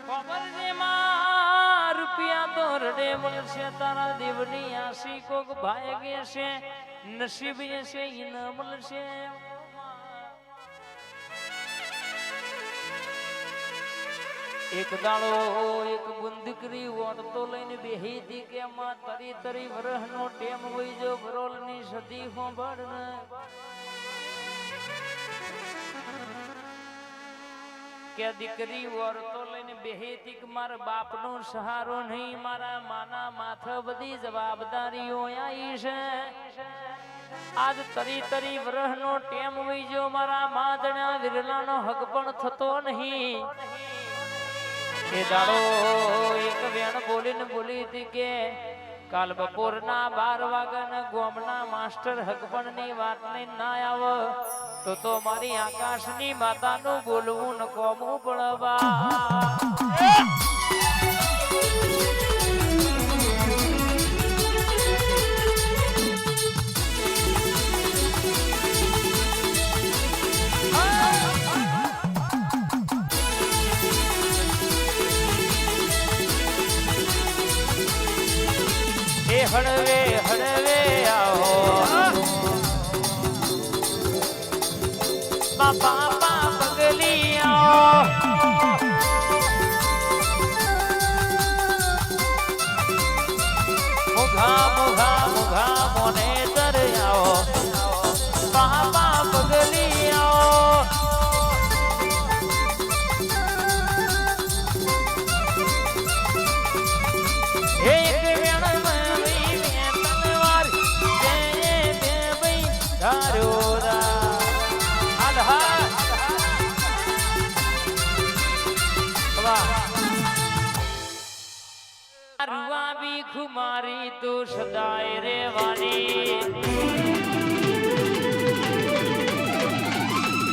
ખબર છે માં રૂપિયા તો રડે મળશે તારા દેવની આશી કોક ભાગે છે નસીબ છે ઈ ન મળશે એક દાડો એક ગુંદકરી ઓરતો લઈને બેહી હતી કે માં તરી તરી વરહનો ટેમ હોય જો બરોલની સદી હોંભળ કે દીકરી ઓરતો લઈને બેહી હતી કે મારા બાપનો સહારો નહીં મારા માના માથે બધી જવાબદારીઓ આવી છે આજ તરી તરી વરહનો ટેમ હોય જો મારા માદણા વિરલાનો હક પણ થતો નહીં એ દાડો એક વેણ બોલીને બોલી હતી કે કાલ બપોરના 12 વાગ્યાના ગોમના માસ્ટર હકપણની વાત ને ના આવે તો મારી આકાશની માતાનું બોલવું ન કોમું પડવા હળવે હળવે આવો બાપા પગલી આવો મુઘા મુઘા મુઘા મોને તર આવો બાપા પગલી આવો મારી તો સદાય રેવાની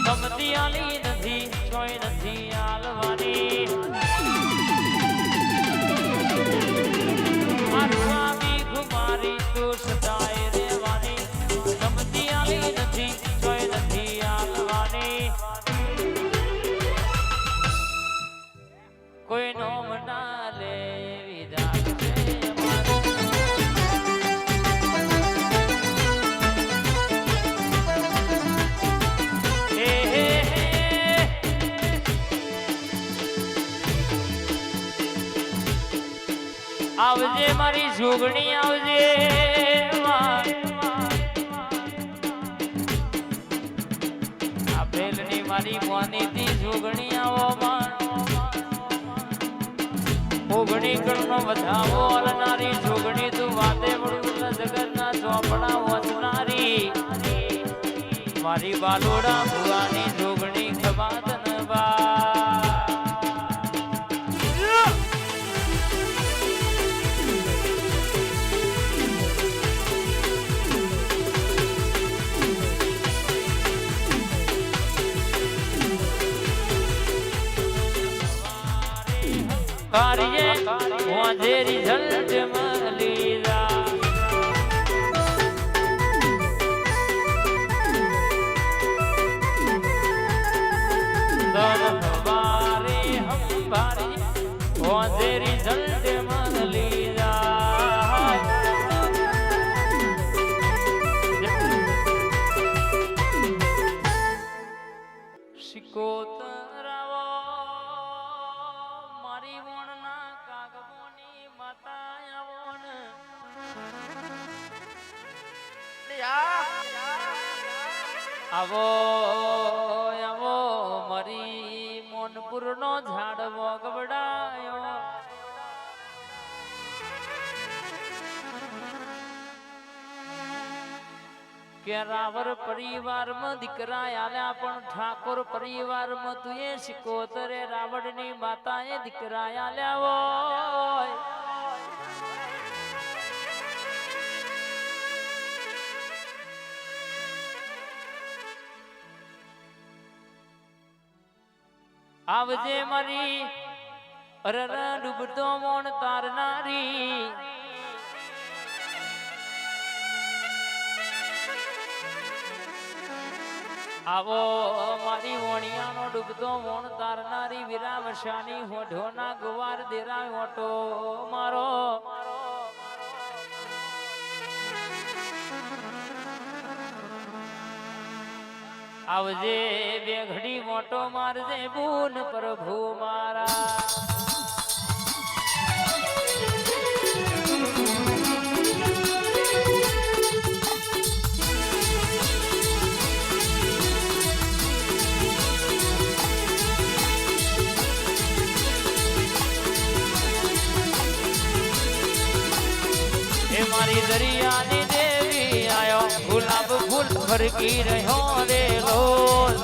ગમતી આલી નથી કોઈ નથી આલવાની મારી તો સદાય રેવાની ગમતી આલી નથી કોઈ નથી આલવાની કોઈ નો મના લે વિદા આવજે મારી જોગણી આવજે આ બેલની મારી મોનીથી જોગણી આવો ઓગણી કણનો વધાવો અલનારી જોગણી તું વાતે વડું જગતના ચોપડા વચનારી મારી બાલોડા ભુવાની જોગણી ખબાત નવા કાર્ય મોજેરી જલ્દ મલીરા દરબારે હંભારી મોજેરી જલ્દ મલીરા શિકોતરાવો મારી વણના કાગમોની માતા આવોન આવો આવો મારી મોનપુરનો ઝાડ વગવડાયો કે રાવર પરિવારમાં દીકરા આલ્યા પણ ઠાકોર પરિવારમાં તું એ શિકોતરે રાવણની માતાએ દીકરા આલ્યા હોય આવજે મારી અરર ડૂબતો મોણ તારનારી આવો મારી વણિયાનો ડૂબતો વણ તારનારી વિરાવશાની હોઢોના ગુવાર દેરાય ઓટો મારો આવજે બે ઘડી મોટો મારજે બૂન પ્રભુ મારા મારી દરિયાની દેવી આયો ગુલાબ ફૂલ ફરકી રહ્યો રે લોલ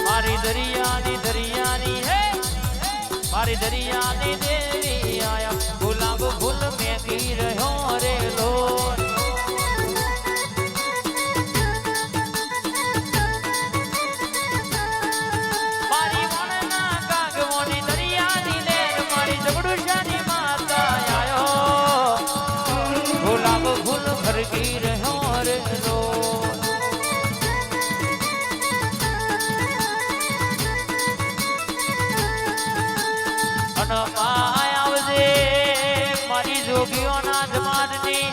મારી દરિયાની હે મારી દરિયાની દેવી આયા ગુલાબ ફૂલ મેકી રહ્યો રે લોલ ફરકી રહ્યો રે લોલ અને આવજે મારી જોગીઓના જમાતની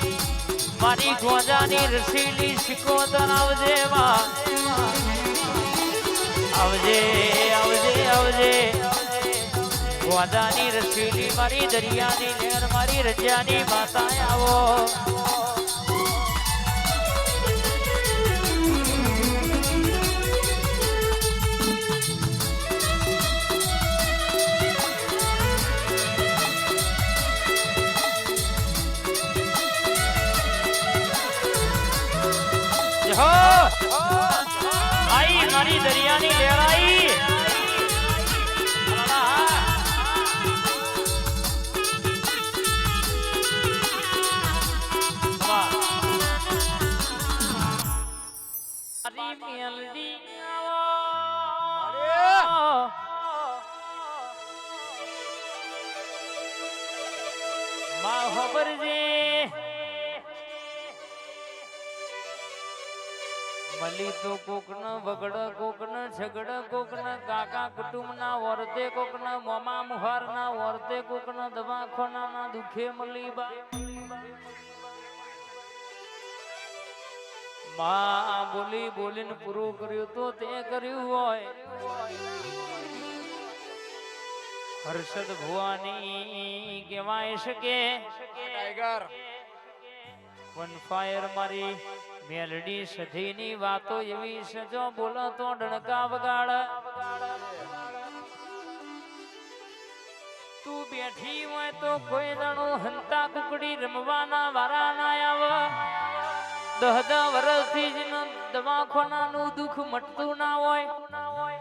મારી ગોજાની રસીલી શિકોતર આવજે આવજે આવજે આવજે ગોજાની રસીલી મારી દરિયાની લહેર મારી રજ્યાની માતા આવો आई मारी दरियानी लहराई माँ खबर जी મલી તો કોકના વગડા કોકના ઝગડા કોકના કાકા કુટુંબના વર્તે કોકના મામા મુહારના વર્તે કોકના દવાખાનાના દુખે મલી બા માં બોલી બોલીને પૂરું કર્યું તો તે કર્યું હોય હર્ષદ ભુવાની કહેવાય શકે ટાઈગર વન ફાયર મારી મેલડી સધીની વાતો એવી સજો બોલો તો ડણકા વગાડ તું બેઠી હોય તો કોઈ દાણો હંતા કુકડી રમવાના વારા ના આવ 10 વર્ષથી જ દવાખાનાનું દુઃખ મટતું ના હોય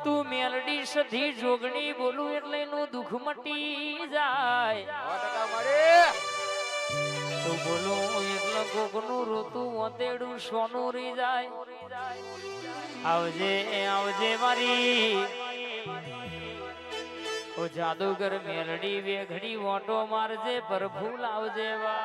તું મેલડી સધી જોગણી બોલું એટલે એનું દુઃખ મટી જાય તો બોલો એટલે કોકનું રોતું ઓતેડું સોનું રી જાય આવજે આવજે મારી ઓ જાદુગર મેલડી વેઘડી ઓટો મારજે પ્રભુ લાવજે વા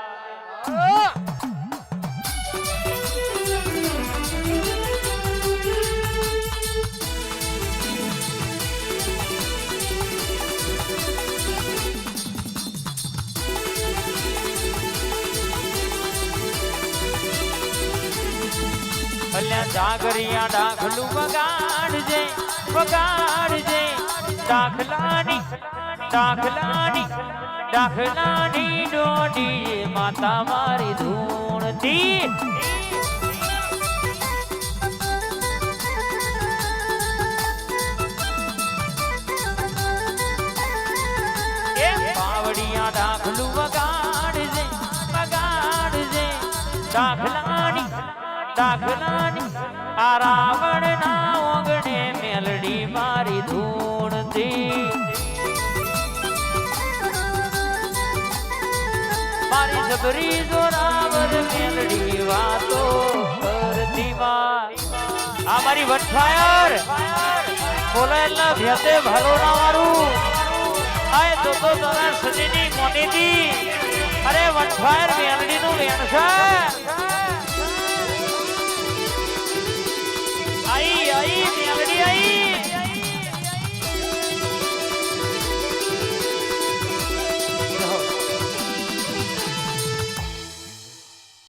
અલ્યા જાગરિયા ડાખલું વગાડજે વગાડજે ડાખલાની ડાખલાની ડાખલાની ડોડી માતા મારી ધૂણતી એ પાવડિયા ડાખલું વગાડજે વગાડજે ડાખલાની ડાખલાની આ રાવણ ના ઓગણે મેલડી મારી ધૂણતી મારી જબરી જોરાવર મેલડી વાતો કરતી માં આ મારી વટફાયર બોલાયેલા ભેતે ભાલો ના મારું આય તો તારા સજીની મોનીથી અરે વનફાયર મેલડી નું વેણ છે